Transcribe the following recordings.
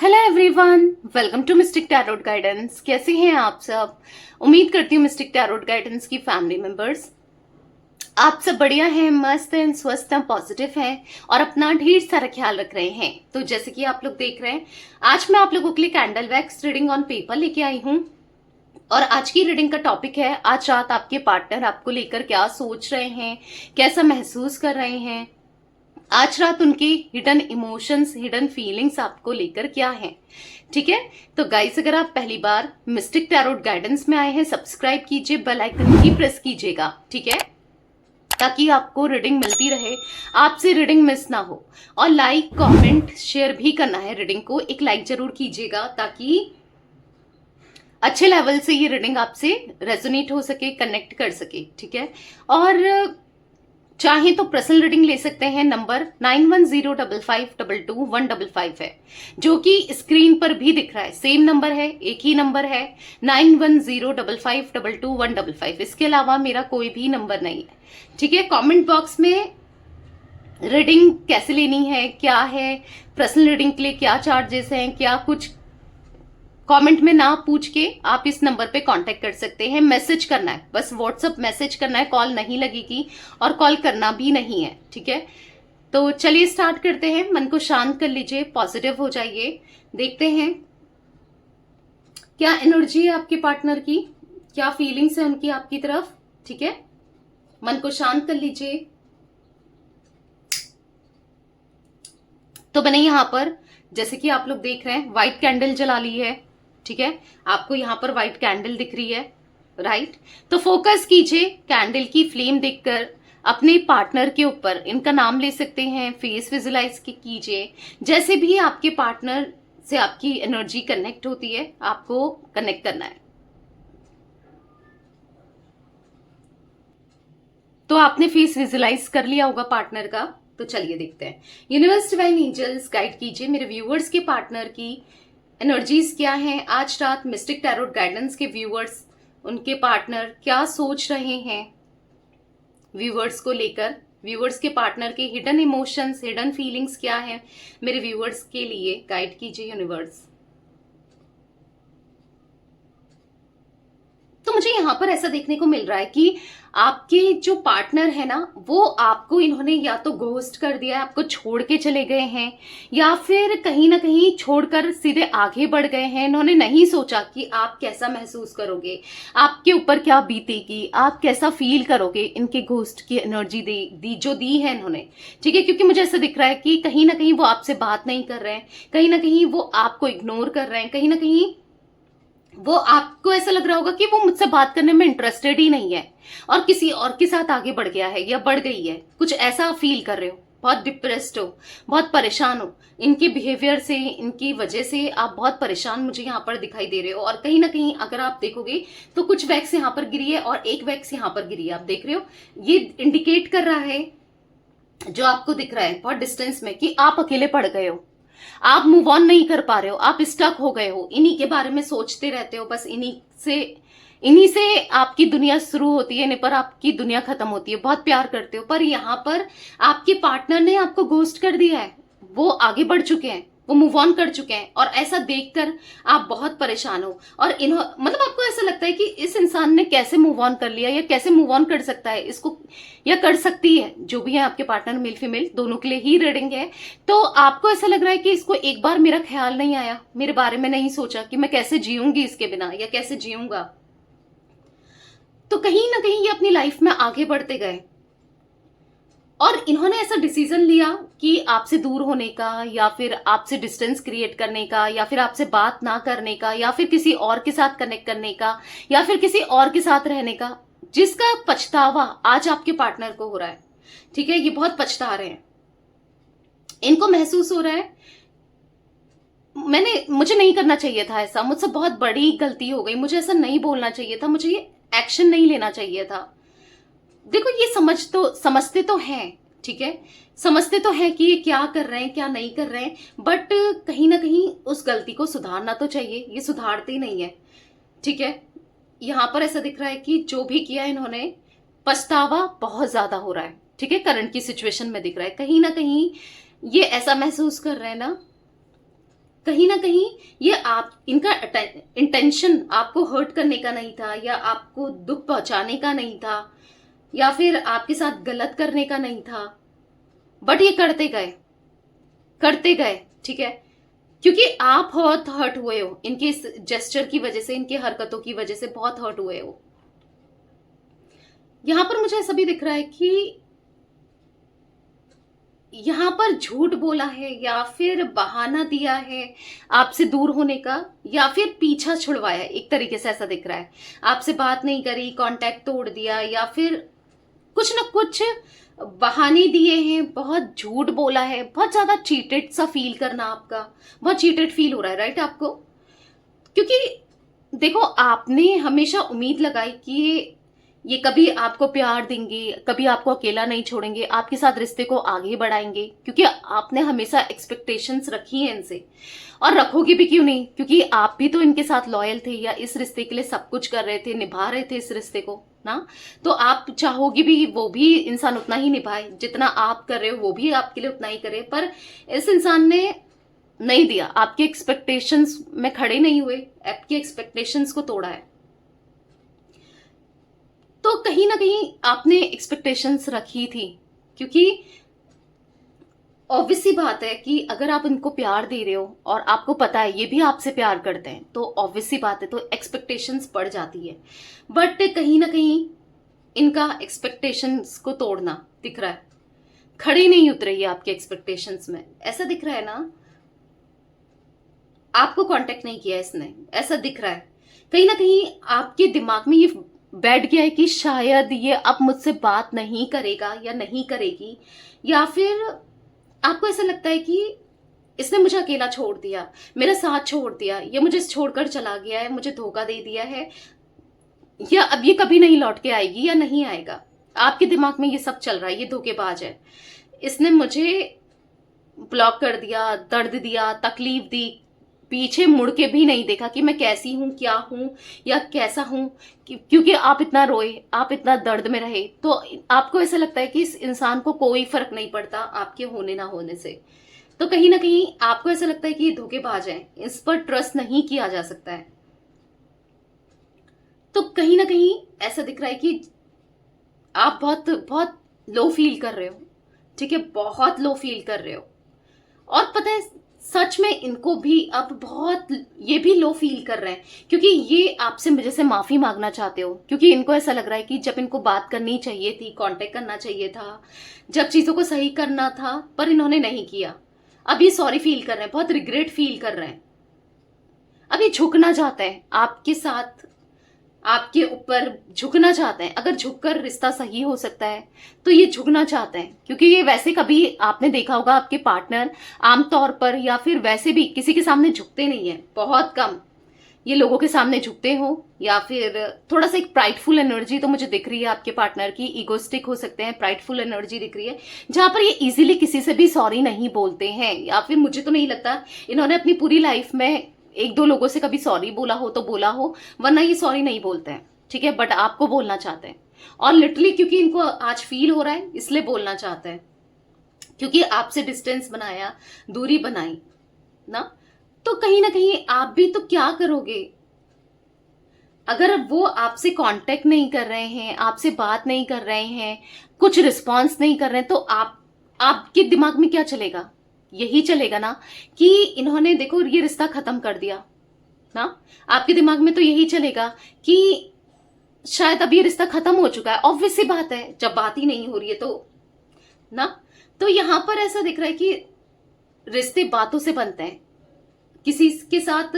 Hello everyone, welcome to Mystic Tarot Guidance. कैसे हैं आप सब? उम्मीद करती हूँ मिस्टिक टैरोट गाइडेंस की फैमिली मेंबर्स आप सब बढ़िया हैं, मस्त हैं, स्वस्थ हैं, पॉजिटिव हैं और अपना ढेर सारा ख्याल रख रहे हैं। तो जैसे कि आप लोग देख रहे हैं, आज मैं आप लोगों के लिए candle wax reading on paper लेके आई हूँ। और आज की रीडिंग का टॉपिक है, आज रात आपके पार्टनर आपको लेकर क्या सोच रहे हैं, कैसा महसूस कर रहे हैं, आज रात उनके हिडन इमोशंस, हिडन फीलिंग्स आपको लेकर क्या है। ठीक है, तो गाइस अगर आप पहली बार मिस्टिक टैरोट गाइडेंस में आए हैं, सब्सक्राइब कीजिए, बेल आइकन भी प्रेस कीजिएगा। ठीक है, ताकि आपको रीडिंग मिलती रहे, आपसे रीडिंग मिस ना हो। और लाइक कमेंट शेयर भी करना है, रीडिंग को एक लाइक जरूर कीजिएगा ताकि अच्छे लेवल से ये रीडिंग आपसे रेजोनेट हो सके, कनेक्ट कर सके। ठीक है, और चाहे तो पर्सनल रीडिंग ले सकते हैं। नंबर 9105522155 है, जो कि स्क्रीन पर भी दिख रहा है। सेम नंबर है, एक ही नंबर है, 9105522155। इसके अलावा मेरा कोई भी नंबर नहीं है। ठीक है, कमेंट बॉक्स में रीडिंग कैसे लेनी है, क्या है, पर्सनल रीडिंग के लिए क्या चार्जेस हैं, क्या कुछ कमेंट में ना पूछ के आप इस नंबर पे कांटेक्ट कर सकते हैं। मैसेज करना है, बस व्हाट्सएप मैसेज करना है, कॉल नहीं लगेगी और कॉल करना भी नहीं है। ठीक है, तो चलिए स्टार्ट करते हैं। मन को शांत कर लीजिए, पॉजिटिव हो जाइए। देखते हैं क्या एनर्जी है आपके पार्टनर की, क्या फीलिंग्स है उनकी आपकी तरफ। ठीक है, मन को शांत कर लीजिए। तो मैंने यहां पर, जैसे कि आप लोग देख रहे हैं, व्हाइट कैंडल जला ली है। ठीक है, आपको यहां पर व्हाइट कैंडल दिख रही है, राइट? तो फोकस कीजिए कैंडल की फ्लेम देखकर अपने पार्टनर के ऊपर। इनका नाम ले सकते हैं, फेस विजुलाइज कीजिए। जैसे भी आपके पार्टनर से आपकी एनर्जी कनेक्ट होती है, आपको कनेक्ट करना है। तो आपने फेस विजुलाइज कर लिया होगा पार्टनर का, तो चलिए देखते हैं। यूनिवर्स डिवाइन एंजल्स गाइड कीजिए मेरे व्यूअर्स के पार्टनर की एनर्जीज क्या हैं आज रात। मिस्टिक टैरोट गाइडेंस के व्यूअर्स, उनके पार्टनर क्या सोच रहे हैं व्यूअर्स को लेकर, व्यूअर्स के पार्टनर के हिडन इमोशंस, हिडन फीलिंग्स क्या है मेरे व्यूअर्स के लिए। गाइड कीजिए यूनिवर्स। तो मुझे यहां पर ऐसा देखने को मिल रहा है कि आपके जो पार्टनर है ना, वो आपको इन्होंने या तो घोस्ट कर दिया है, आपको छोड़ के चले गए हैं, या फिर कहीं ना कहीं छोड़कर सीधे आगे बढ़ गए हैं। इन्होंने नहीं सोचा कि आप कैसा महसूस करोगे, आपके ऊपर क्या बीतेगी, आप कैसा फील करोगे। इनके घोस्ट की एनर्जी जो दी है इन्होंने। ठीक है, क्योंकि मुझे ऐसा दिख रहा है कि कहीं ना कहीं वो आपसे बात नहीं कर रहे हैं, कहीं ना कहीं वो आपको इग्नोर कर रहे हैं, कहीं ना कहीं वो आपको ऐसा लग रहा होगा कि वो मुझसे बात करने में इंटरेस्टेड ही नहीं है और किसी और के साथ आगे बढ़ गया है या बढ़ गई है। कुछ ऐसा फील कर रहे हो, बहुत डिप्रेस्ड हो, बहुत परेशान हो। इनके बिहेवियर से, इनकी वजह से आप बहुत परेशान मुझे यहाँ पर दिखाई दे रहे हो। और कहीं ना कहीं अगर आप देखोगे तो कुछ वैक्स यहाँ पर गिरी है और एक वैक्स यहाँ पर गिरी है, आप देख रहे हो। ये इंडिकेट कर रहा है, जो आपको दिख रहा है बहुत डिस्टेंस में, कि आप अकेले पड़ गए हो, आप मूव ऑन नहीं कर पा रहे हो, आप स्टक हो गए हो, इन्हीं के बारे में सोचते रहते हो। बस इन्हीं से आपकी दुनिया शुरू होती है, इन्हीं पर आपकी दुनिया खत्म होती है। बहुत प्यार करते हो, पर यहाँ पर आपके पार्टनर ने आपको घोस्ट कर दिया है। वो आगे बढ़ चुके हैं, वो मूव ऑन कर चुके हैं, और ऐसा देखकर आप बहुत परेशान हो। और मतलब आपको ऐसा लगता है कि इस इंसान ने कैसे मूव ऑन कर लिया, या कैसे मूव ऑन कर सकता है इसको, या कर सकती है। जो भी है आपके पार्टनर, मेल फीमेल दोनों के लिए ही रीडिंग है। तो आपको ऐसा लग रहा है कि इसको एक बार मेरा ख्याल नहीं आया, मेरे बारे में नहीं सोचा कि मैं कैसे जीऊंगी इसके बिना, या कैसे जीऊंगा। तो कहीं ना कहीं ये अपनी लाइफ में आगे बढ़ते गए और इन्होंने ऐसा डिसीजन लिया कि आपसे दूर होने का, या फिर आपसे डिस्टेंस क्रिएट करने का, या फिर आपसे बात ना करने का, या फिर किसी और के साथ कनेक्ट करने का, या फिर किसी और के साथ रहने का, जिसका पछतावा आज आपके पार्टनर को हो रहा है। ठीक है, ये बहुत पछता रहे हैं, इनको महसूस हो रहा है मुझे नहीं करना चाहिए था ऐसा, मुझसे बहुत बड़ी गलती हो गई, मुझे ऐसा नहीं बोलना चाहिए था, मुझे ये एक्शन नहीं लेना चाहिए था। देखो, ये समझते तो हैं, ठीक है, समझते तो हैं कि ये क्या कर रहे हैं, क्या नहीं कर रहे हैं, बट कहीं ना कहीं उस गलती को सुधारना तो चाहिए। ये सुधारते ही नहीं है। ठीक है, यहां पर ऐसा दिख रहा है कि जो भी किया इन्होंने, पछतावा बहुत ज्यादा हो रहा है। ठीक है, करंट की सिचुएशन में दिख रहा है, कहीं ना कहीं ये ऐसा महसूस कर रहे हैं ना, कहीं ना कहीं ये आप इनका इंटेंशन आपको हर्ट करने का नहीं था, या आपको दुख पहुंचाने का नहीं था, या फिर आपके साथ गलत करने का नहीं था, बट ये करते गए, ठीक है, क्योंकि आप बहुत हर्ट हुए हो इनके इस जेस्चर की वजह से, इनकी हरकतों की वजह से बहुत हर्ट हुए हो। यहां पर मुझे ऐसा भी दिख रहा है कि यहां पर झूठ बोला है, या फिर बहाना दिया है आपसे दूर होने का, या फिर पीछा छुड़वाया है। एक तरीके से ऐसा दिख रहा है, आपसे बात नहीं करी, कांटेक्ट तोड़ दिया, या फिर कुछ ना कुछ बहाने दिए हैं, बहुत झूठ बोला है, बहुत ज्यादा चीटेड सा फील करना, आपका बहुत चीटेड फील हो रहा है, राइट आपको। क्योंकि देखो, आपने हमेशा उम्मीद लगाई कि ये कभी आपको प्यार देंगे, कभी आपको अकेला नहीं छोड़ेंगे, आपके साथ रिश्ते को आगे बढ़ाएंगे, क्योंकि आपने हमेशा एक्सपेक्टेशंस रखी हैं इनसे, और रखोगे भी क्यों नहीं, क्योंकि आप भी तो इनके साथ लॉयल थे, या इस रिश्ते के लिए सब कुछ कर रहे थे, निभा रहे थे इस रिश्ते को ना। तो आप चाहोगे भी वो भी इंसान उतना ही निभाए जितना आप कर रहे हो, वो भी आपके लिए उतना ही करे, पर इस इंसान ने नहीं दिया, आपके एक्सपेक्टेशंस में खड़े नहीं हुए, आपके एक्सपेक्टेशंस को तोड़ा है। तो कहीं ना कहीं आपने एक्सपेक्टेशंस रखी थी, क्योंकि ऑब्वियस सी बात है कि अगर आप इनको प्यार दे रहे हो और आपको पता है ये भी आपसे प्यार करते हैं, तो ऑब्वियस सी बात है, तो एक्सपेक्टेशंस बढ़ जाती है। बट कहीं ना कहीं इनका एक्सपेक्टेशंस को तोड़ना दिख रहा है, खड़े नहीं उतरे ये आपके एक्सपेक्टेशंस में, ऐसा दिख रहा है ना। आपको कांटेक्ट नहीं किया इसने, ऐसा दिख रहा है। कहीं ना कहीं आपके दिमाग में ये बैठ गया है कि शायद ये अब मुझसे बात नहीं करेगा या नहीं करेगी, या फिर आपको ऐसा लगता है कि इसने मुझे अकेला छोड़ दिया, मेरा साथ छोड़ दिया, ये मुझे छोड़कर चला गया है, मुझे धोखा दे दिया है, या अब ये कभी नहीं लौट के आएगी या नहीं आएगा। आपके दिमाग में ये सब चल रहा है, ये धोखेबाज है, इसने मुझे ब्लॉक कर दिया, दर्द दिया, तकलीफ दी, पीछे मुड़ के भी नहीं देखा कि मैं कैसी हूं, क्या हूं, या कैसा हूं, क्योंकि आप इतना रोए, आप इतना दर्द में रहे, तो आपको ऐसा लगता है कि इस इंसान को कोई फर्क नहीं पड़ता आपके होने ना होने से। तो कहीं ना कहीं आपको ऐसा लगता है कि ये धोखेबाज है, इस पर ट्रस्ट नहीं किया जा सकता है। तो कहीं ना कहीं ऐसा दिख रहा है कि आप बहुत बहुत लो फील कर रहे हो, ठीक है, बहुत लो फील कर रहे हो। और पता है, सच में इनको भी अब बहुत, ये भी लो फील कर रहे हैं, क्योंकि ये आपसे मुझे से माफी मांगना चाहते हो, क्योंकि इनको ऐसा लग रहा है कि जब इनको बात करनी चाहिए थी, कांटेक्ट करना चाहिए था, जब चीजों को सही करना था, पर इन्होंने नहीं किया। अब ये सॉरी फील कर रहे हैं, बहुत रिग्रेट फील कर रहे हैं। अब ये झुकना चाहते हैं आपके साथ, आपके ऊपर झुकना चाहते हैं। अगर झुककर रिश्ता सही हो सकता है तो ये झुकना चाहते हैं, क्योंकि ये वैसे, कभी आपने देखा होगा आपके पार्टनर आमतौर पर या फिर वैसे भी किसी के सामने झुकते नहीं है, बहुत कम ये लोगों के सामने झुकते हो, या फिर थोड़ा सा एक प्राइडफुल एनर्जी तो मुझे दिख रही है आपके पार्टनर की, ईगोस्टिक हो सकते हैं, प्राइडफुल एनर्जी दिख रही है, जहां पर ये इजीली किसी से भी सॉरी नहीं बोलते हैं, या फिर मुझे तो नहीं लगता इन्होंने अपनी पूरी लाइफ में एक दो लोगों से कभी सॉरी बोला हो तो बोला हो, वरना ये सॉरी नहीं बोलते हैं, ठीक है। बट आपको बोलना चाहते हैं, और लिटरली क्योंकि इनको आज फील हो रहा है इसलिए बोलना चाहते हैं, क्योंकि आपसे डिस्टेंस बनाया, दूरी बनाई ना। तो कहीं ना कहीं आप भी तो क्या करोगे, अगर वो आपसे कांटेक्ट नहीं कर रहे हैं, आपसे बात नहीं कर रहे हैं, कुछ रिस्पॉन्स नहीं कर रहे हैं, तो आपके दिमाग में क्या चलेगा, यही चलेगा ना कि इन्होंने देखो ये रिश्ता खत्म कर दिया ना। आपके दिमाग में तो यही चलेगा कि शायद अब ये रिश्ता खत्म हो चुका है, ऑब्वियस सी बात है, जब बात ही नहीं हो रही है तो ना। तो यहां पर ऐसा दिख रहा है कि रिश्ते बातों से बनते हैं, किसी के साथ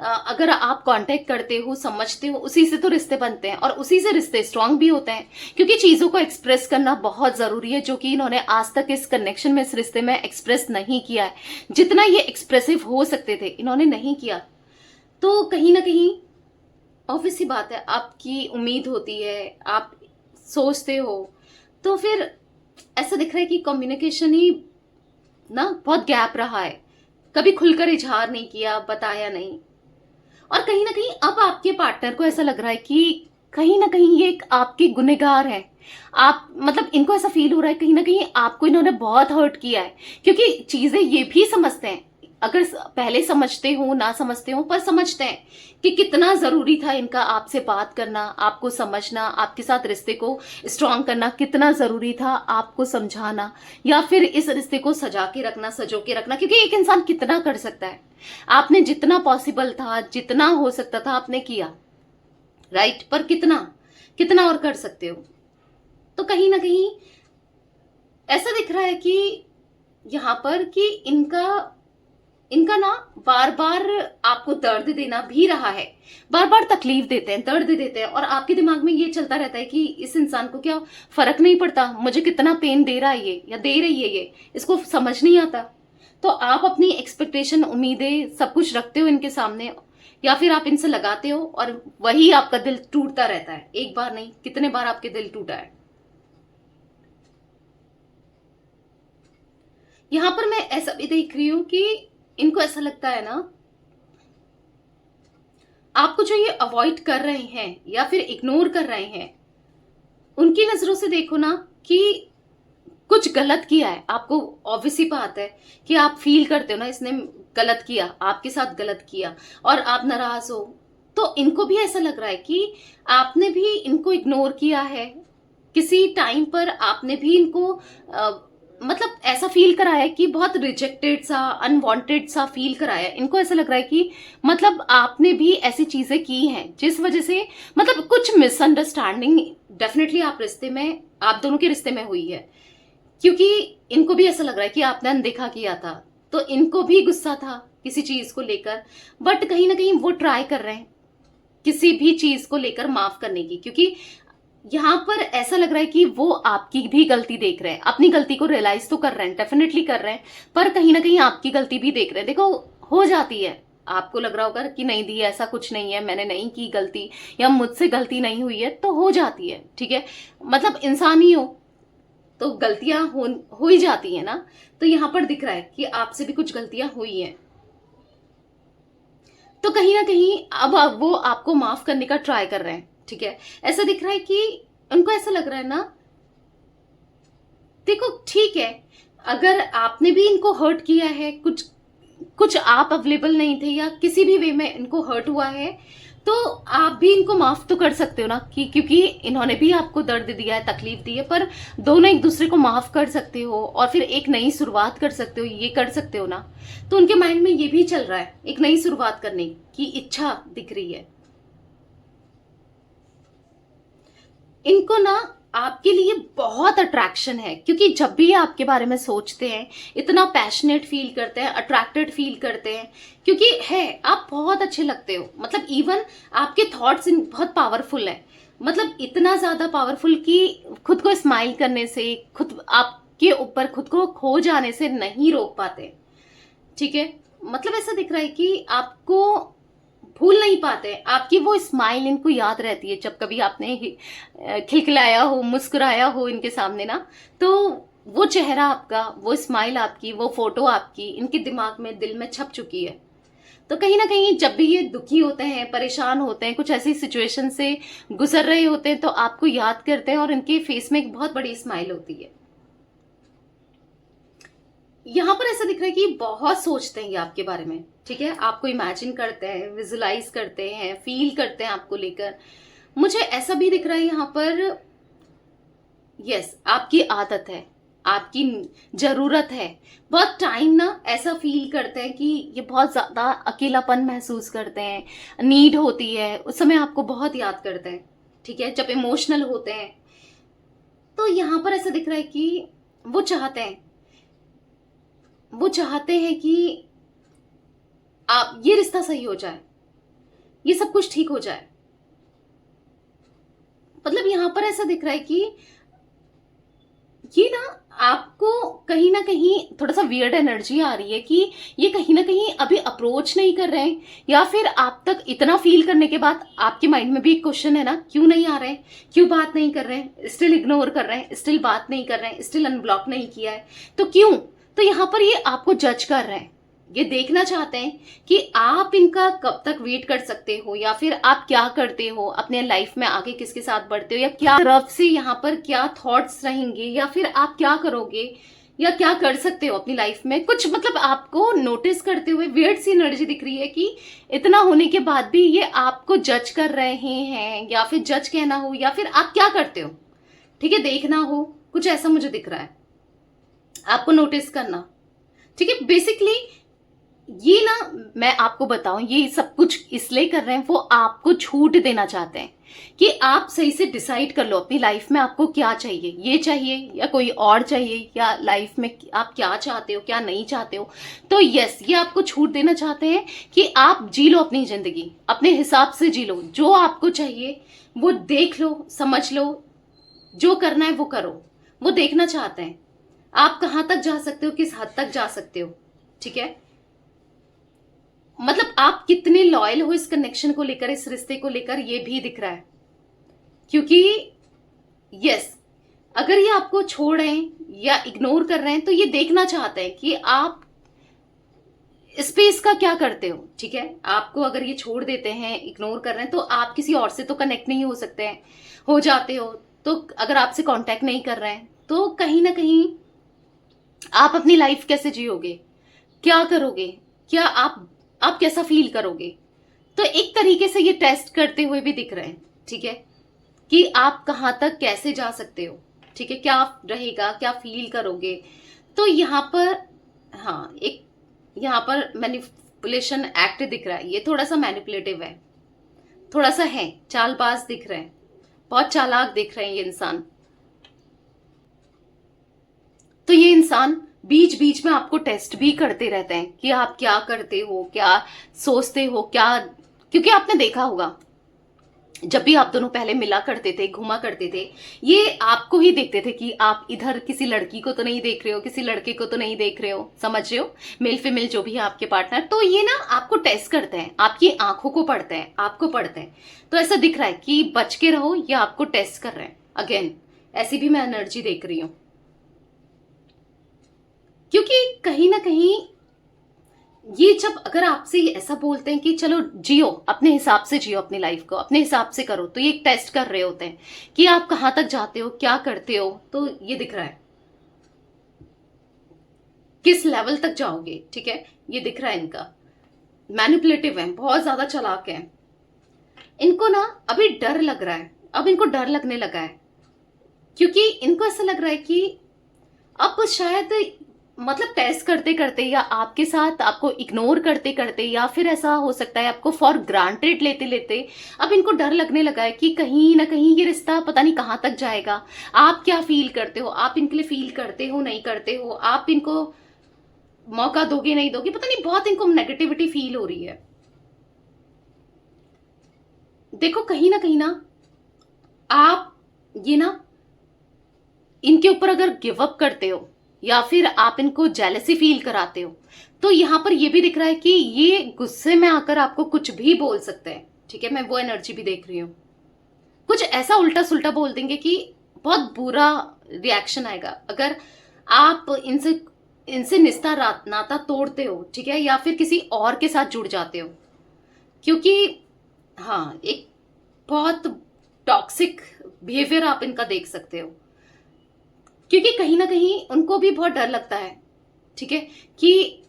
अगर आप कांटेक्ट करते हो, समझते हो, उसी से तो रिश्ते बनते हैं, और उसी से रिश्ते स्ट्रांग भी होते हैं, क्योंकि चीजों को एक्सप्रेस करना बहुत जरूरी है, जो कि इन्होंने आज तक इस कनेक्शन में, इस रिश्ते में एक्सप्रेस नहीं किया है। जितना ये एक्सप्रेसिव हो सकते थे इन्होंने नहीं किया। तो कहीं ना कहीं ऑब्वियस सी बात है, आपकी उम्मीद होती है, आप सोचते हो, तो फिर ऐसा दिख रहा है कि कम्युनिकेशन ही ना बहुत गैप रहा है, कभी खुलकर इजहार नहीं किया, बताया नहीं। और कहीं ना कहीं अब आपके पार्टनर को ऐसा लग रहा है कि कहीं ना कहीं ये एक आपके गुनहगार है। आप मतलब इनको ऐसा फील हो रहा है कहीं ना कहीं आपको इन्होंने बहुत हर्ट किया है, क्योंकि चीजें ये भी समझते हैं, अगर पहले समझते हो ना समझते हो, पर समझते हैं कि कितना जरूरी था इनका आपसे बात करना, आपको समझना, आपके साथ रिश्ते को स्ट्रांग करना कितना जरूरी था, आपको समझाना, या फिर इस रिश्ते को सजा के रखना, सजो के रखना। क्योंकि एक इंसान कितना कर सकता है, आपने जितना पॉसिबल था, जितना हो सकता था आपने किया, राइट। पर कितना कितना और कर सकते हो। तो कहीं ना कहीं ऐसा दिख रहा है कि यहां पर कि इनका इनका ना बार बार आपको दर्द देना भी रहा है, बार बार तकलीफ देते हैं, दर्द देते हैं, और आपके दिमाग में ये चलता रहता है कि इस इंसान को क्या फर्क नहीं पड़ता, मुझे कितना पेन दे रहा है ये या दे रही है ये, इसको समझ नहीं आता। तो आप अपनी एक्सपेक्टेशन, उम्मीदें सब कुछ रखते हो इनके सामने, या फिर आप इनसे लगाते हो और वही आपका दिल टूटता रहता है। एक बार नहीं, कितने बार आपके दिल टूटा है। यहां पर मैं ऐसा भी देख रही हूं कि इनको ऐसा लगता है ना, आपको जो ये अवॉइड कर रहे हैं या फिर इग्नोर कर रहे हैं, उनकी नजरों से देखो ना कि कुछ गलत किया है। आपको ऑब्वियसली बात है कि आप फील करते हो ना, इसने गलत किया, आपके साथ गलत किया, और आप नाराज हो। तो इनको भी ऐसा लग रहा है कि आपने भी इनको इग्नोर किया है, किसी टाइम पर आपने भी इनको मतलब ऐसा फील कराया है कि बहुत रिजेक्टेड सा, अनवांटेड सा फील कराया है। इनको ऐसा लग रहा है कि मतलब आपने भी ऐसी चीजें की हैं जिस वजह से मतलब कुछ मिसअंडरस्टैंडिंग डेफिनेटली आप दोनों के रिश्ते में हुई है। क्योंकि इनको भी ऐसा लग रहा है कि आपने अनदेखा किया था, तो इनको भी गुस्सा था किसी चीज को लेकर, बट कहीं ना कहीं वो ट्राई कर रहे हैं किसी भी चीज को लेकर माफ करने की। क्योंकि यहां पर ऐसा लग रहा है कि वो आपकी भी गलती देख रहे हैं, अपनी गलती को रियलाइज तो कर रहे हैं, डेफिनेटली कर रहे हैं, पर कहीं ना कहीं आपकी गलती भी देख रहे हैं। देखो, हो जाती है, आपको लग रहा होगा कि नहीं दी, ऐसा कुछ नहीं है, मैंने नहीं की गलती, या मुझसे गलती नहीं हुई है, तो हो जाती है, ठीक है। मतलब इंसान ही हो तो गलतियां हो ही जाती है ना। तो यहां पर दिख रहा है कि आपसे भी कुछ गलतियां हुई हैं, तो कहीं ना कहीं अब वो आपको माफ करने का ट्राई कर रहे हैं, ठीक है। ऐसा दिख रहा है कि उनको ऐसा लग रहा है ना, देखो ठीक है, अगर आपने भी इनको हर्ट किया है, कुछ कुछ आप अवेलेबल नहीं थे या किसी भी वे में इनको हर्ट हुआ है, तो आप भी इनको माफ तो कर सकते हो ना, कि क्योंकि इन्होंने भी आपको दर्द दिया है, तकलीफ दी है, पर दोनों एक दूसरे को माफ कर सकते हो और फिर एक नई शुरुआत कर सकते हो, ये कर सकते हो ना। तो उनके माइंड में ये भी चल रहा है, एक नई शुरुआत करने की इच्छा दिख रही है इनको ना। आपके लिए बहुत अट्रैक्शन है, क्योंकि जब भी आपके बारे में सोचते हैं इतना पैशनेट फील करते हैं, अट्रैक्टेड फील करते हैं, क्योंकि है आप बहुत अच्छे लगते हो। मतलब इवन आपके थॉट्स बहुत पावरफुल है, मतलब इतना ज्यादा पावरफुल कि खुद को स्माइल करने से, खुद आपके ऊपर खुद को खो जाने से नहीं रोक पाते, ठीक है। मतलब ऐसा दिख रहा है कि आपको भूल नहीं पाते, आपकी वो स्माइल इनको याद रहती है। जब कभी आपने खिलखिलाया हो, मुस्कुराया हो इनके सामने ना, तो वो चेहरा आपका, वो स्माइल आपकी, वो फोटो आपकी इनके दिमाग में, दिल में छप चुकी है। तो कहीं ना कहीं जब भी ये दुखी होते हैं, परेशान होते हैं, कुछ ऐसी सिचुएशन से गुजर रहे होते हैं, तो आपको याद करते हैं और इनके फेस में एक बहुत बड़ी स्माइल होती है। यहां पर ऐसा दिख रहा है कि बहुत सोचते हैं ये आपके बारे में, ठीक है। आपको इमेजिन करते हैं, विजुलाइज करते हैं, फील करते हैं आपको लेकर। मुझे ऐसा भी दिख रहा है यहां पर, यस, आपकी आदत है, आपकी जरूरत है। बहुत टाइम ना ऐसा फील करते हैं कि ये बहुत ज्यादा अकेलापन महसूस करते हैं, नीड होती है, उस समय आपको बहुत याद करते हैं, ठीक है, जब इमोशनल होते हैं। तो यहां पर ऐसा दिख रहा है कि वो चाहते हैं कि आप, ये रिश्ता सही हो जाए, ये सब कुछ ठीक हो जाए। मतलब यहां पर ऐसा दिख रहा है कि ये ना आपको कहीं ना कहीं थोड़ा सा वियर्ड एनर्जी आ रही है कि ये कहीं ना कहीं अभी अप्रोच नहीं कर रहे हैं, या फिर आप तक इतना फील करने के बाद आपके माइंड में भी एक क्वेश्चन है ना, क्यों नहीं आ रहे हैं, क्यों बात नहीं कर रहे हैं, स्टिल इग्नोर कर रहे हैं, स्टिल बात नहीं कर रहे हैं, स्टिल अनब्लॉक नहीं किया है, तो क्यों। तो यहां पर ये आपको जज कर रहे हैं, ये देखना चाहते हैं कि आप इनका कब तक वेट कर सकते हो, या फिर आप क्या करते हो अपने लाइफ में, आगे किसके साथ बढ़ते हो, या क्या तरफ से यहाँ पर क्या थॉट्स रहेंगे, या फिर आप क्या करोगे, या क्या कर सकते हो अपनी लाइफ में, कुछ मतलब आपको नोटिस करते हुए वियर्ड सी एनर्जी दिख रही है कि इतना होने के बाद भी ये आपको जज कर रहे हैं, या फिर जज कहना हो, या फिर आप क्या करते हो, ठीक है, देखना हो, कुछ ऐसा मुझे दिख रहा है, आपको नोटिस करना, ठीक है। बेसिकली ये ना, मैं आपको बताऊं, ये सब कुछ इसलिए कर रहे हैं, वो आपको छूट देना चाहते हैं कि आप सही से डिसाइड कर लो अपनी लाइफ में आपको क्या चाहिए, ये चाहिए या कोई और चाहिए, या लाइफ में आप क्या चाहते हो क्या नहीं चाहते हो। तो यस, ये आपको छूट देना चाहते हैं कि आप जी लो अपनी जिंदगी, अपने हिसाब से जी लो, जो आपको चाहिए वो देख लो, समझ लो, जो करना है वो करो, वो देखना चाहते हैं आप कहां तक जा सकते हो, किस हद तक जा सकते हो, ठीक है। मतलब आप कितने लॉयल हो इस कनेक्शन को लेकर, इस रिश्ते को लेकर, ये भी दिख रहा है। क्योंकि यस, अगर ये आपको छोड़ रहे हैं या इग्नोर कर रहे हैं तो ये देखना चाहते हैं कि आप इस पे इसका क्या करते हो, ठीक है। आपको अगर ये छोड़ देते हैं, इग्नोर कर रहे हैं, तो आप किसी और से तो कनेक्ट नहीं हो सकते हैं, हो जाते हो, तो अगर आपसे कांटेक्ट नहीं कर रहे हैं तो कहीं ना कहीं आप अपनी लाइफ कैसे जियोगे, क्या करोगे, क्या आप कैसा फील करोगे। तो एक तरीके से ये टेस्ट करते हुए भी दिख रहे हैं, ठीक है, कि आप कहां तक कैसे जा सकते हो, ठीक है, क्या रहेगा, क्या फील करोगे। तो यहाँ पर हाँ, एक यहाँ पर मैनिपुलेशन एक्ट दिख रहा है, ये थोड़ा सा मैनिपुलेटिव है, थोड़ा सा है, चालबाज दिख रहे हैं, बहुत चालाक दिख रहे हैं ये इंसान। तो ये इंसान बीच बीच में आपको टेस्ट भी करते रहते हैं कि आप क्या करते हो, क्या सोचते हो, क्या, क्योंकि आपने देखा होगा जब भी आप दोनों पहले मिला करते थे, घुमा करते थे, ये आपको ही देखते थे कि आप इधर किसी लड़की को तो नहीं देख रहे हो, किसी लड़के को तो नहीं देख रहे हो, समझ रहे हो, मेल फीमेल जो भी है आपके पार्टनर। तो ये ना आपको टेस्ट करते हैं, आपकी आंखों को पढ़ते हैं, आपको पढ़ते हैं। तो ऐसा दिख रहा है कि बच के रहो, या आपको टेस्ट कर रहे हैं। अगेन ऐसी भी मैं एनर्जी देख रही हूं, क्योंकि कहीं ना कहीं ये जब अगर आपसे ऐसा बोलते हैं कि चलो जियो, अपने हिसाब से जियो अपनी लाइफ को, अपने हिसाब से करो, तो ये एक टेस्ट कर रहे होते हैं कि आप कहां तक जाते हो, क्या करते हो। तो ये दिख रहा है किस लेवल तक जाओगे, ठीक है, ये दिख रहा है इनका। मैनिपुलेटिव है, बहुत ज्यादा चालाक है। इनको ना अभी डर लग रहा है, अब इनको डर लगने लगा है, क्योंकि इनको ऐसा लग रहा है कि अब शायद मतलब टेस्ट करते करते, या आपके साथ आपको इग्नोर करते करते, या फिर ऐसा हो सकता है आपको फॉर ग्रांटेड लेते लेते अब इनको डर लगने लगा है कि कहीं ना कहीं ये रिश्ता पता नहीं कहां तक जाएगा। आप क्या फील करते हो, आप इनके लिए फील करते हो नहीं करते हो, आप इनको मौका दोगे नहीं दोगे, पता नहीं, बहुत इनको नेगेटिविटी फील हो रही है। देखो कहीं ना आप ये ना इनके ऊपर अगर गिव अप करते हो, या फिर आप इनको जेलसी फील कराते हो, तो यहां पर ये भी दिख रहा है कि ये गुस्से में आकर आपको कुछ भी बोल सकते हैं, ठीक है, मैं वो एनर्जी भी देख रही हूं। कुछ ऐसा उल्टा सुल्टा बोल देंगे कि बहुत बुरा रिएक्शन आएगा अगर आप इनसे इनसे नाता तोड़ते हो, ठीक है, या फिर किसी और के साथ जुड़ जाते हो। क्योंकि हाँ, एक बहुत टॉक्सिक बिहेवियर आप इनका देख सकते हो, क्योंकि कहीं ना कहीं उनको भी बहुत डर लगता है, ठीक है, कि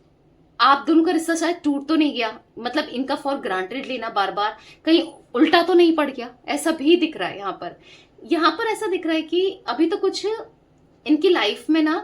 आप दोनों का रिश्ता शायद टूट तो नहीं गया, मतलब इनका फॉर ग्रांटेड लेना बार बार कहीं उल्टा तो नहीं पड़ गया, ऐसा भी दिख रहा है यहाँ पर। यहाँ पर ऐसा दिख रहा है कि अभी तो कुछ इनकी लाइफ में ना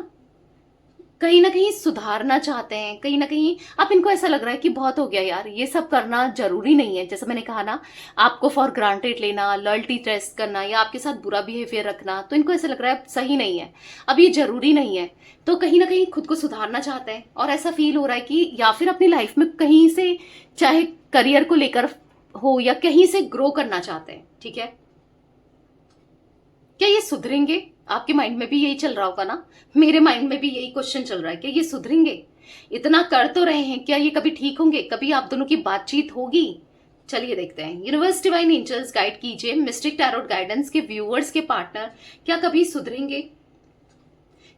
कहीं सुधारना चाहते हैं, कहीं ना कहीं अब इनको ऐसा लग रहा है कि बहुत हो गया यार, ये सब करना जरूरी नहीं है। जैसे मैंने कहा ना, आपको फॉर ग्रांटेड लेना, लॉयल्टी टेस्ट करना, या आपके साथ बुरा बिहेवियर रखना, तो इनको ऐसा लग रहा है सही नहीं है, अब ये जरूरी नहीं है। तो कहीं ना कहीं खुद को सुधारना चाहते हैं, और ऐसा फील हो रहा है कि या फिर अपनी लाइफ में कहीं से, चाहे करियर को लेकर हो या कहीं से, ग्रो करना चाहते हैं, ठीक है। क्या ये सुधरेंगे? आपके माइंड में भी यही चल रहा होगा ना, मेरे माइंड में भी यही क्वेश्चन चल रहा है कि ये सुधरेंगे? इतना कर तो रहे हैं, क्या ये कभी ठीक होंगे? कभी आप दोनों की बातचीत होगी? चलिए देखते हैं। यूनिवर्स डिवाइन एंजल्स गाइड कीजिए मिस्टिक टैरोट गाइडेंस के व्यूअर्स के पार्टनर क्या कभी सुधरेंगे?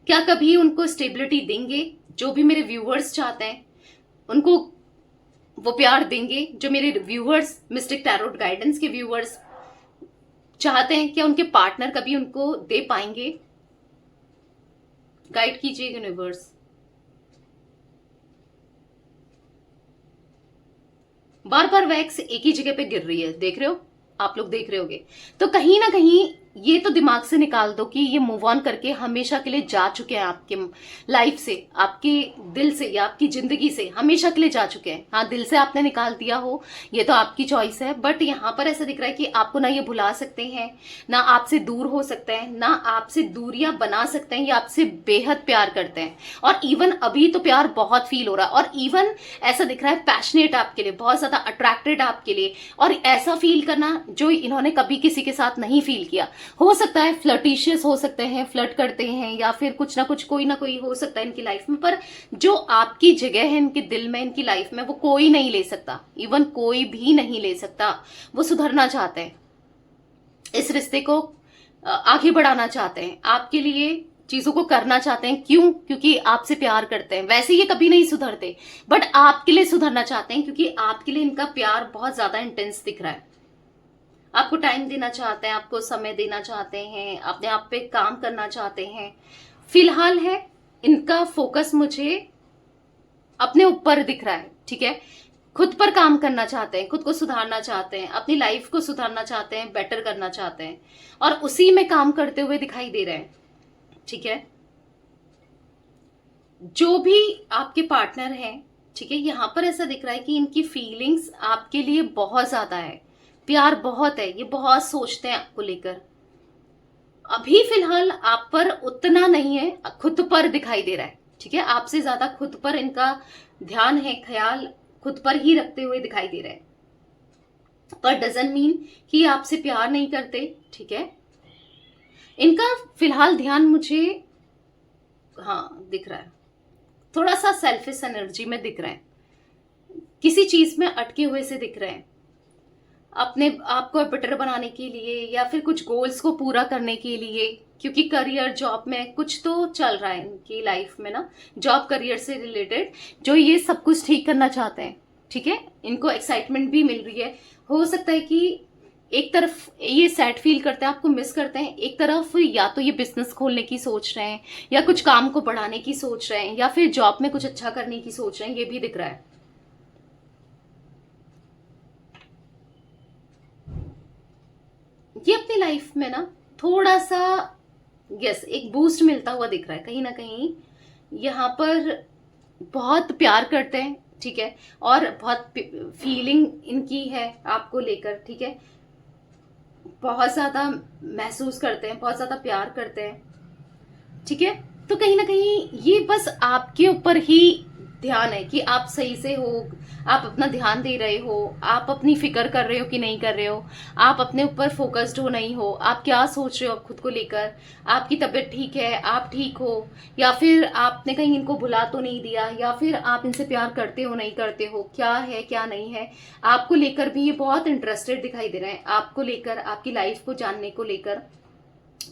क्या कभी उनको स्टेबिलिटी देंगे? जो भी मेरे व्यूअर्स चाहते हैं उनको वो प्यार देंगे जो मेरे व्यूअर्स, मिस्टिक टैरोट गाइडेंस के व्यूअर्स चाहते हैं? क्या उनके पार्टनर कभी उनको दे पाएंगे? गाइड कीजिए यूनिवर्स। बार बार वैक्स एक ही जगह पे गिर रही है, देख रहे हो, आप लोग देख रहे होगे। तो कहीं ना कहीं ये तो दिमाग से निकाल दो कि ये मूव ऑन करके हमेशा के लिए जा चुके हैं आपके लाइफ से, आपके दिल से या आपकी जिंदगी से हमेशा के लिए जा चुके हैं। हाँ, दिल से आपने निकाल दिया हो ये तो आपकी चॉइस है, बट यहाँ पर ऐसा दिख रहा है कि आपको ना ये भुला सकते हैं, ना आपसे दूर हो सकते हैं, ना आपसे दूरियां बना सकते हैं, या आपसे बेहद प्यार करते हैं। और इवन अभी तो प्यार बहुत फील हो रहा है, और इवन ऐसा दिख रहा है पैशनेट आपके लिए, बहुत ज्यादा अट्रैक्टेड आपके लिए, और ऐसा फील करना जो इन्होंने कभी किसी के साथ नहीं फील किया। हो सकता है फ्लर्टिशियस हो सकते हैं, फ्लर्ट करते हैं, या फिर कुछ ना कुछ कोई ना कोई हो सकता है इनकी लाइफ में, पर जो आपकी जगह है इनके दिल में, इनकी लाइफ में, वो कोई नहीं ले सकता, इवन कोई भी नहीं ले सकता। वो सुधरना चाहते हैं, इस रिश्ते को आगे बढ़ाना चाहते हैं, आपके लिए चीजों को करना चाहते हैं। क्यों? क्योंकि आपसे प्यार करते हैं। वैसे ये कभी नहीं सुधरते, बट आपके लिए सुधरना चाहते हैं, क्योंकि आपके लिए इनका प्यार बहुत ज्यादा इंटेंस दिख रहा है। आपको टाइम देना चाहते हैं, आपको समय देना चाहते हैं, अपने आप पे काम करना चाहते हैं। फिलहाल है इनका फोकस मुझे अपने ऊपर दिख रहा है, ठीक है। खुद पर काम करना चाहते हैं, खुद को सुधारना चाहते हैं, अपनी लाइफ को सुधारना चाहते हैं, बेटर करना चाहते हैं, और उसी में काम करते हुए दिखाई दे रहे हैं, ठीक है। जो भी आपके पार्टनर हैं, ठीक है, यहां पर ऐसा दिख रहा है कि इनकी फीलिंग्स आपके लिए बहुत ज्यादा है, प्यार बहुत है, ये बहुत सोचते हैं आपको लेकर। अभी फिलहाल आप पर उतना नहीं है, खुद पर दिखाई दे रहा है, ठीक है। आपसे ज्यादा खुद पर इनका ध्यान है, ख्याल खुद पर ही रखते हुए दिखाई दे रहा है, पर डजंट मीन कि आपसे प्यार नहीं करते, ठीक है। इनका फिलहाल ध्यान मुझे, हाँ, दिख रहा है थोड़ा सा सेल्फिश एनर्जी में दिख रहे हैं, किसी चीज में अटके हुए से दिख रहे हैं, अपने आप को बेटर बनाने के लिए या फिर कुछ गोल्स को पूरा करने के लिए, क्योंकि करियर जॉब में कुछ तो चल रहा है इनकी लाइफ में ना, जॉब करियर से रिलेटेड, जो ये सब कुछ ठीक करना चाहते हैं, ठीक है। इनको एक्साइटमेंट भी मिल रही है। हो सकता है कि एक तरफ ये सैड फील करते हैं, आपको मिस करते हैं, एक तरफ या तो ये बिजनेस खोलने की सोच रहे हैं, या कुछ काम को बढ़ाने की सोच रहे हैं, या फिर जॉब में कुछ अच्छा करने की सोच रहे हैं, ये भी दिख रहा है। ये अपनी लाइफ में ना थोड़ा सा, यस, एक बूस्ट मिलता हुआ दिख रहा है कहीं ना कहीं। यहाँ पर बहुत प्यार करते हैं, ठीक है, और बहुत फीलिंग इनकी है आपको लेकर, ठीक है। बहुत ज्यादा महसूस करते हैं, बहुत ज्यादा प्यार करते हैं, ठीक है। तो कहीं ना कहीं ये बस आपके ऊपर ही ध्यान है कि आप सही से हो, आप अपना ध्यान दे रहे हो, आप अपनी फिक्र कर रहे हो कि नहीं कर रहे हो, आप अपने ऊपर फोकस्ड हो नहीं हो, आप क्या सोच रहे हो खुद को लेकर, आपकी तबीयत ठीक है, आप ठीक हो, या फिर आपने कहीं इनको भुला तो नहीं दिया, या फिर आप इनसे प्यार करते हो नहीं करते हो, क्या है क्या नहीं है, आपको लेकर भी ये बहुत इंटरेस्टेड दिखाई दे रहे हैं, आपको लेकर, आपकी लाइफ को जानने को लेकर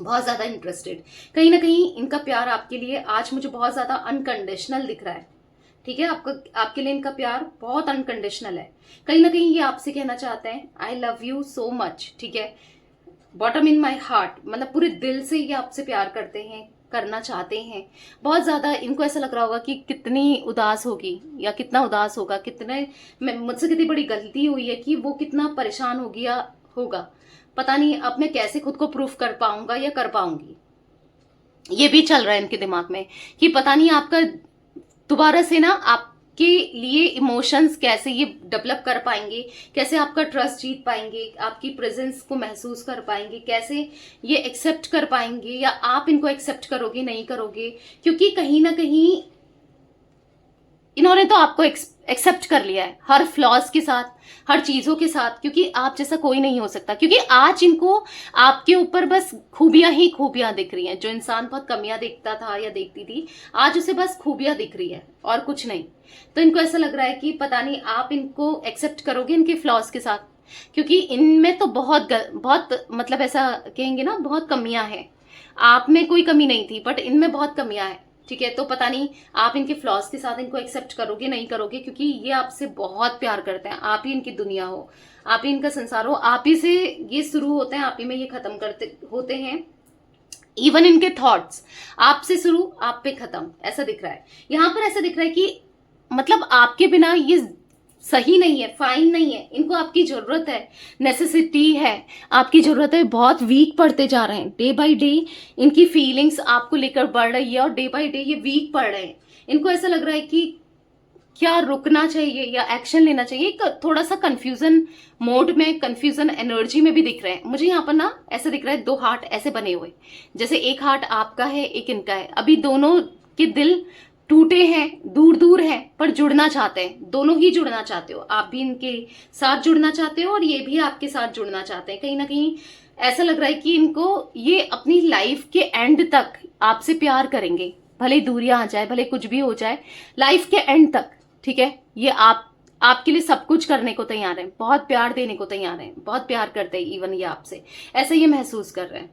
बहुत ज्यादा इंटरेस्टेड। कहीं ना कहीं इनका प्यार आपके लिए आज मुझे बहुत ज्यादा अनकंडीशनल दिख रहा है, ठीक है। आपके लिए इनका प्यार बहुत अनकंडीशनल है। कहीं ना कहीं ये आपसे कहना चाहते हैं I love you so much, ठीक है, बॉटम इन माई हार्ट, मतलब पूरे दिल से ये आपसे प्यार करते हैं, करना चाहते हैं बहुत ज्यादा। इनको ऐसा लग रहा होगा कि कितनी उदास होगी, या कितना उदास होगा, कितने मुझसे कितनी बड़ी गलती हुई है कि वो कितना परेशान होगी या होगा, पता नहीं अब मैं कैसे खुद को प्रूफ कर पाऊंगा या कर पाऊंगी। ये भी चल रहा है इनके दिमाग में कि पता नहीं आपका दोबारा से ना आपके लिए इमोशंस कैसे ये डेवलप कर पाएंगे, कैसे आपका ट्रस्ट जीत पाएंगे, आपकी प्रेजेंस को महसूस कर पाएंगे, कैसे ये एक्सेप्ट कर पाएंगे, या आप इनको एक्सेप्ट करोगे नहीं करोगे। क्योंकि कहीं ना कहीं इन्होंने तो आपको एक्सेप्ट कर लिया है, हर फ्लॉज के साथ, हर चीजों के साथ, क्योंकि आप जैसा कोई नहीं हो सकता। क्योंकि आज इनको आपके ऊपर बस खूबियां ही खूबियां दिख रही हैं। जो इंसान बहुत कमियां देखता था या देखती थी, आज उसे बस खूबियां दिख रही है और कुछ नहीं। तो इनको ऐसा लग रहा है कि पता नहीं आप इनको एक्सेप्ट करोगे इनके फ्लॉज के साथ, क्योंकि इनमें तो बहुत मतलब ऐसा कहेंगे ना, बहुत कमियां हैं। आप में कोई कमी नहीं थी, बट इनमें बहुत कमियां हैं, ठीक है। तो पता नहीं आप इनके फ्लॉज के साथ इनको एक्सेप्ट करोगे नहीं करोगे, क्योंकि ये आपसे बहुत प्यार करते हैं। आप ही इनकी दुनिया हो, आप ही इनका संसार हो, आप ही से ये शुरू होते हैं, आप ही में ये खत्म करते होते हैं। इवन इनके थॉट्स आपसे शुरू आप पे खत्म, ऐसा दिख रहा है। यहाँ पर ऐसा दिख रहा है कि मतलब आपके बिना ये सही नहीं है, फाइन नहीं है, इनको आपकी जरूरत है, नेसेसिटी है, आपकी जरूरत है। बहुत वीक पड़ते जा रहे हैं, डे बाय डे इनकी फीलिंग्स आपको लेकर बढ़ रही है और डे बाय डे ये वीक पड़ रहे हैं। इनको ऐसा लग रहा है कि क्या रुकना चाहिए या एक्शन लेना चाहिए। थोड़ा सा कंफ्यूजन मोड में, कंफ्यूजन एनर्जी में भी दिख रहे हैं मुझे। यहाँ पर ना ऐसा दिख रहा है 2 हार्ट ऐसे बने हुए, जैसे एक हार्ट आपका है एक इनका है। अभी दोनों के दिल टूटे हैं, दूर दूर हैं, पर जुड़ना चाहते हैं, दोनों ही जुड़ना चाहते हो। आप भी इनके साथ जुड़ना चाहते हो और ये भी आपके साथ जुड़ना चाहते हैं। कहीं ना कहीं ऐसा लग रहा है कि इनको ये अपनी लाइफ के एंड तक आपसे प्यार करेंगे, भले दूरियां आ जाए, भले कुछ भी हो जाए, लाइफ के एंड तक, ठीक है। ये आपके लिए सब कुछ करने को तैयार है, बहुत प्यार देने को तैयार है, बहुत प्यार करते हैं इवन ये आपसे, ऐसा ये महसूस कर रहे हैं।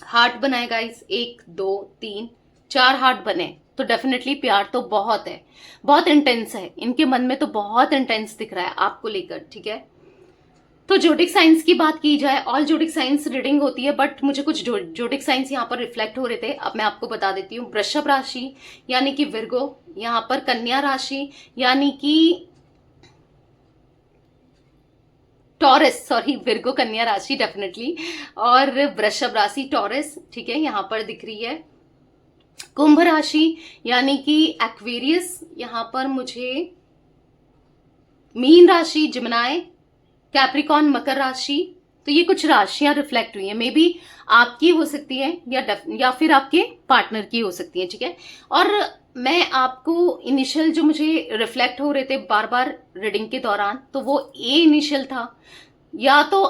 हार्ट बनाए गाइस, 1 2 3 4 हार्ट बने, तो डेफिनेटली प्यार तो बहुत है, बहुत इंटेंस है इनके मन में, तो बहुत इंटेंस दिख रहा है आपको लेकर, ठीक है। तो जोडिक साइंस की बात की जाए, ऑल जोडिक साइंस रीडिंग होती है, बट मुझे कुछ जोडिक साइंस यहाँ पर रिफ्लेक्ट हो रहे थे, अब मैं आपको बता देती हूँ। वृषभ राशि यानी कि विर्गो, यहाँ पर कन्या राशि यानी कि टॉरस, सॉरी विर्गो कन्या राशि डेफिनेटली, और वृषभ राशि टॉरस, ठीक है, यहाँ पर दिख रही है। कुंभ राशि यानी कि एक्वेरियस, यहाँ पर मुझे मीन राशि जिमिनाई, कैप्रिकॉन मकर राशि। तो ये कुछ राशियां रिफ्लेक्ट हुई हैं, मे बी आपकी हो सकती है या फिर आपके पार्टनर की हो सकती है, ठीक है। और मैं आपको इनिशियल जो मुझे रिफ्लेक्ट हो रहे थे बार बार रीडिंग के दौरान, तो वो ए इनिशियल था, या तो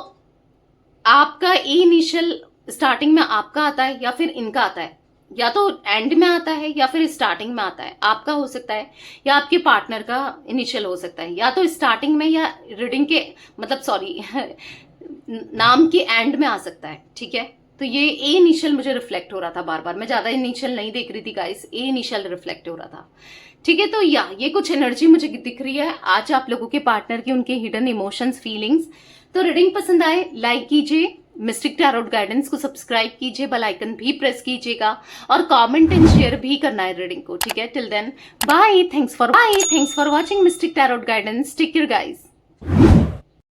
आपका ए इनिशियल स्टार्टिंग में आपका आता है या फिर इनका आता है, या तो एंड में आता है या फिर स्टार्टिंग में आता है, आपका हो सकता है या आपके पार्टनर का इनिशियल हो सकता है, या तो स्टार्टिंग में या रीडिंग के मतलब सॉरी नाम के एंड में आ सकता है, ठीक है। तो ये ए इनिशियल मुझे रिफ्लेक्ट हो रहा था बार बार, मैं ज्यादा इनिशियल नहीं देख रही थी गाइस, ए इनिशियल रिफ्लेक्ट हो रहा था, ठीक है। तो ये कुछ एनर्जी मुझे दिख रही है आज आप लोगों के पार्टनर की, उनके हिडन इमोशंस, फीलिंग्स। तो रीडिंग पसंद आए लाइक कीजिए, मिस्टिक टैरोट गाइडेंस को सब्सक्राइब कीजिए, बेल आइकन भी प्रेस कीजिएगा और कमेंट एंड शेयर भी करना है रीडिंग को, ठीक है। Till then bye, thanks for watching Mystic Tarot Guidance, take care guys.